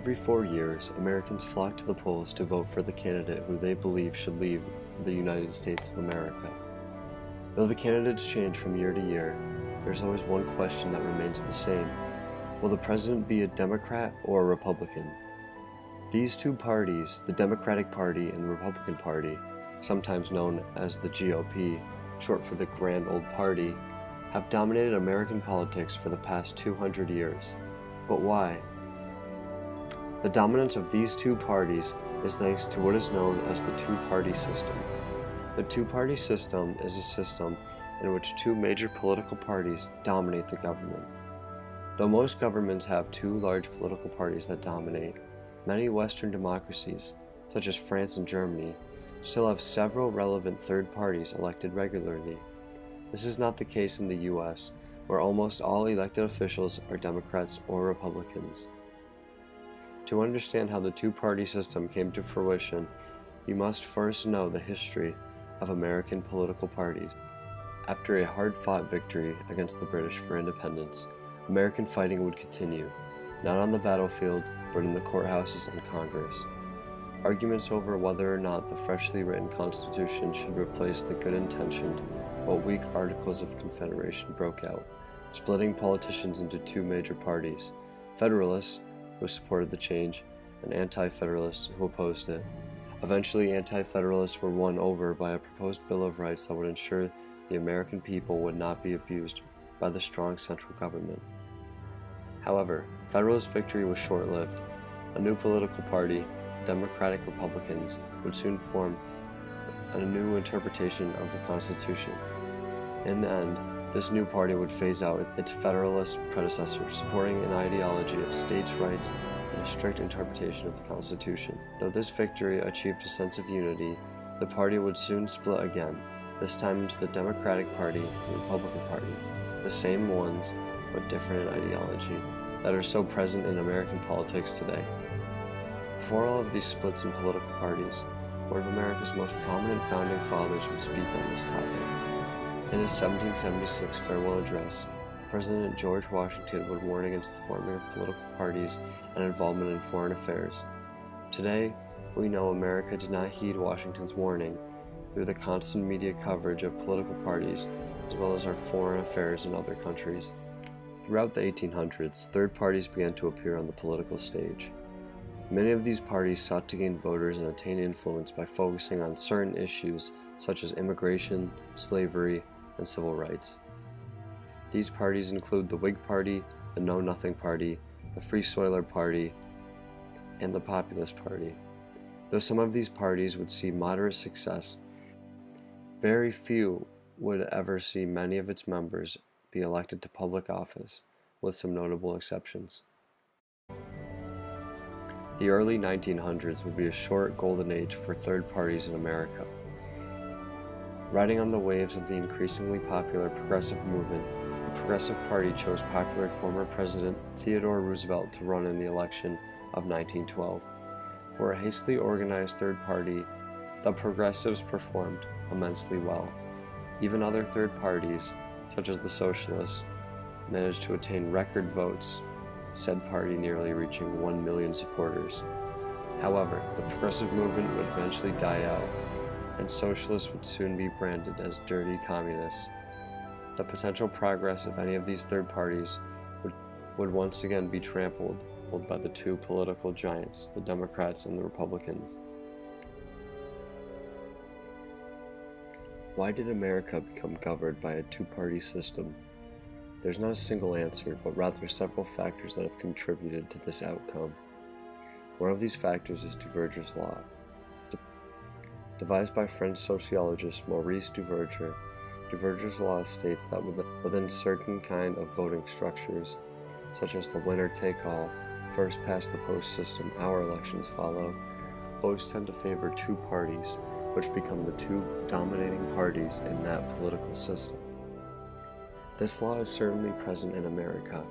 Every 4 years, Americans flock to the polls to vote for the candidate who they believe should lead the United States of America. Though the candidates change from year to year, there's always one question that remains the same. Will the president be a Democrat or a Republican? These two parties, the Democratic Party and the Republican Party, sometimes known as the GOP, short for the Grand Old Party, have dominated American politics for the past 200 years. But why? The dominance of these two parties is thanks to what is known as the two-party system. The two-party system is a system in which two major political parties dominate the government. Though most governments have two large political parties that dominate, many Western democracies, such as France and Germany, still have several relevant third parties elected regularly. This is not the case in the US, where almost all elected officials are Democrats or Republicans. To understand how the two-party system came to fruition, you must first know the history of American political parties. After a hard-fought victory against the British for independence, American fighting would continue, not on the battlefield, but in the courthouses and Congress. Arguments over whether or not the freshly written Constitution should replace the good-intentioned but weak Articles of Confederation broke out, splitting politicians into two major parties: Federalists, who supported the change, and Anti-Federalists, who opposed it. Eventually, Anti-Federalists were won over by a proposed Bill of Rights that would ensure the American people would not be abused by the strong central government. However, Federalist victory was short-lived. A new political party, the Democratic Republicans, would soon form a new interpretation of the Constitution. In the end, this new party would phase out its Federalist predecessor, supporting an ideology of states' rights and a strict interpretation of the Constitution. Though this victory achieved a sense of unity, the party would soon split again, this time into the Democratic Party and the Republican Party, the same ones but different in ideology, that are so present in American politics today. Before all of these splits in political parties, one of America's most prominent founding fathers would speak on this topic. In his 1776 farewell address, President George Washington would warn against the forming of political parties and involvement in foreign affairs. Today, we know America did not heed Washington's warning through the constant media coverage of political parties, as well as our foreign affairs in other countries. Throughout the 1800s, third parties began to appear on the political stage. Many of these parties sought to gain voters and attain influence by focusing on certain issues such as immigration, slavery, and civil rights. These parties include the Whig Party, the Know Nothing Party, the Free Soiler Party, and the Populist Party. Though some of these parties would see moderate success, very few would ever see many of its members be elected to public office, with some notable exceptions. The early 1900s would be a short golden age for third parties in America. Riding on the waves of the increasingly popular progressive movement, the Progressive Party chose popular former President Theodore Roosevelt to run in the election of 1912. For a hastily organized third party, the Progressives performed immensely well. Even other third parties, such as the Socialists, managed to attain record votes, said party nearly reaching 1 million supporters. However, the progressive movement would eventually die out, and socialists would soon be branded as dirty communists. The potential progress of any of these third parties would once again be trampled by the two political giants, the Democrats and the Republicans. Why did America become governed by a two-party system? There's not a single answer, but rather several factors that have contributed to this outcome. One of these factors is Duverger's law. Devised by French sociologist Maurice Duverger, Duverger's law states that within certain kind of voting structures, such as the winner-take-all, first-past-the-post system our elections follow, votes tend to favor two parties, which become the two dominating parties in that political system. This law is certainly present in America,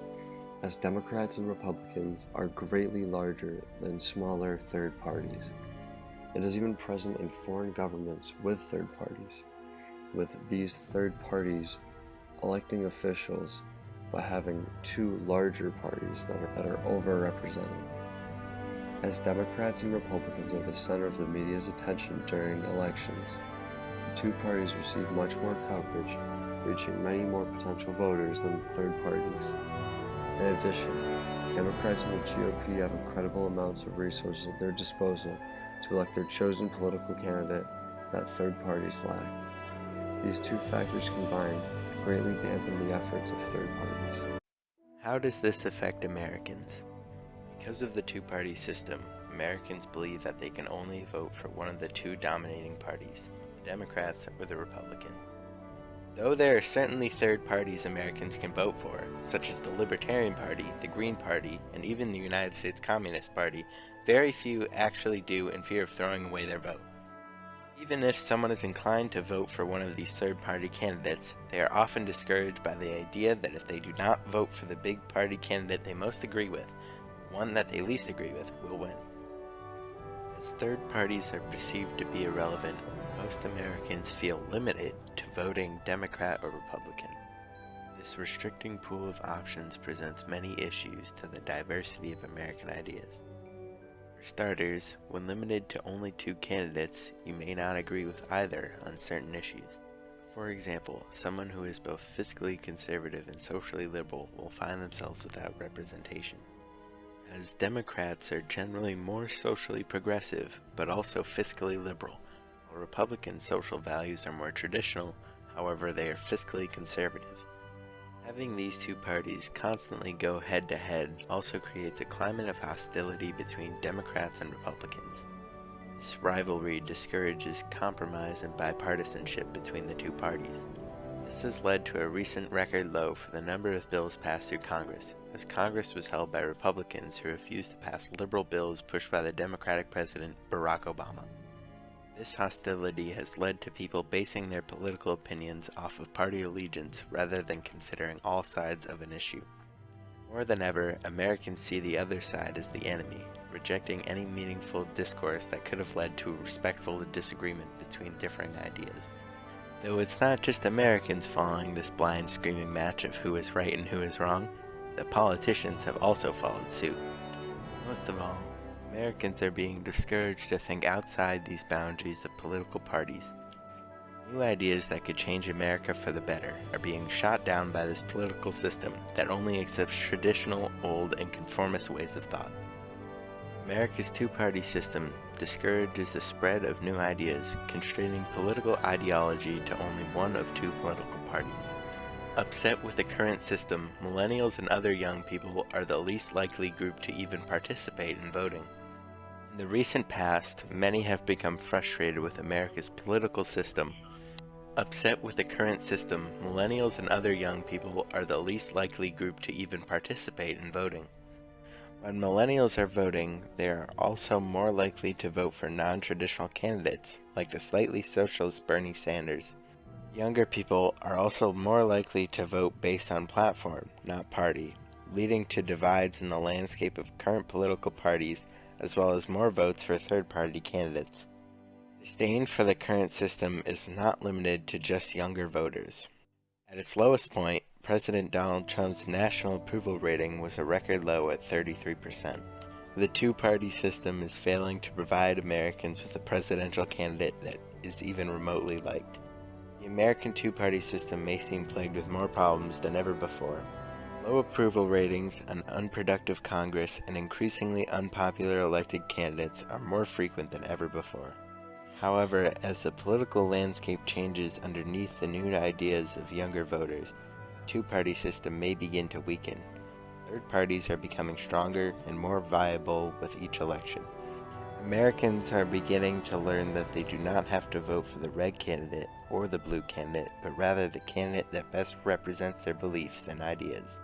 as Democrats and Republicans are greatly larger than smaller third parties. It is even present in foreign governments with third parties, with these third parties electing officials but having two larger parties that are overrepresented. As Democrats and Republicans are the center of the media's attention during elections, the two parties receive much more coverage, reaching many more potential voters than third parties. In addition, Democrats and the GOP have incredible amounts of resources at their disposal to elect their chosen political candidate that third parties lack. These two factors combined greatly dampen the efforts of third parties. How does this affect Americans? Because of the two-party system, Americans believe that they can only vote for one of the two dominating parties, the Democrats or the Republicans. Though there are certainly third parties Americans can vote for, such as the Libertarian Party, the Green Party, and even the United States Communist Party, very few actually do in fear of throwing away their vote. Even if someone is inclined to vote for one of these third-party candidates, they are often discouraged by the idea that if they do not vote for the big party candidate they most agree with, the one that they least agree with will win. As third parties are perceived to be irrelevant, most Americans feel limited to voting Democrat or Republican. This restricting pool of options presents many issues to the diversity of American ideas. For starters, when limited to only two candidates, you may not agree with either on certain issues. For example, someone who is both fiscally conservative and socially liberal will find themselves without representation. As Democrats are generally more socially progressive, but also fiscally liberal, while Republican social values are more traditional, however they are fiscally conservative. Having these two parties constantly go head-to-head also creates a climate of hostility between Democrats and Republicans. This rivalry discourages compromise and bipartisanship between the two parties. This has led to a recent record low for the number of bills passed through Congress, as Congress was held by Republicans who refused to pass liberal bills pushed by the Democratic President Barack Obama. This hostility has led to people basing their political opinions off of party allegiance rather than considering all sides of an issue. More than ever, Americans see the other side as the enemy, rejecting any meaningful discourse that could have led to a respectful disagreement between differing ideas. Though it's not just Americans following this blind screaming match of who is right and who is wrong, the politicians have also followed suit. Most of all, Americans are being discouraged to think outside these boundaries of political parties. New ideas that could change America for the better are being shot down by this political system that only accepts traditional, old, and conformist ways of thought. America's two-party system discourages the spread of new ideas, constraining political ideology to only one of two political parties. Upset with the current system, millennials and other young people are the least likely group to even participate in voting. In the recent past, many have become frustrated with America's political system. Upset with the current system, millennials and other young people are the least likely group to even participate in voting. When millennials are voting, they are also more likely to vote for non-traditional candidates, like the slightly socialist Bernie Sanders. Younger people are also more likely to vote based on platform, not party, leading to divides in the landscape of current political parties, as well as more votes for third-party candidates. Disdain for the current system is not limited to just younger voters. At its lowest point, President Donald Trump's national approval rating was a record low at 33%. The two-party system is failing to provide Americans with a presidential candidate that is even remotely liked. The American two-party system may seem plagued with more problems than ever before. Low approval ratings, an unproductive Congress, and increasingly unpopular elected candidates are more frequent than ever before. However, as the political landscape changes underneath the new ideas of younger voters, the two-party system may begin to weaken. Third parties are becoming stronger and more viable with each election. Americans are beginning to learn that they do not have to vote for the red candidate or the blue candidate, but rather the candidate that best represents their beliefs and ideas.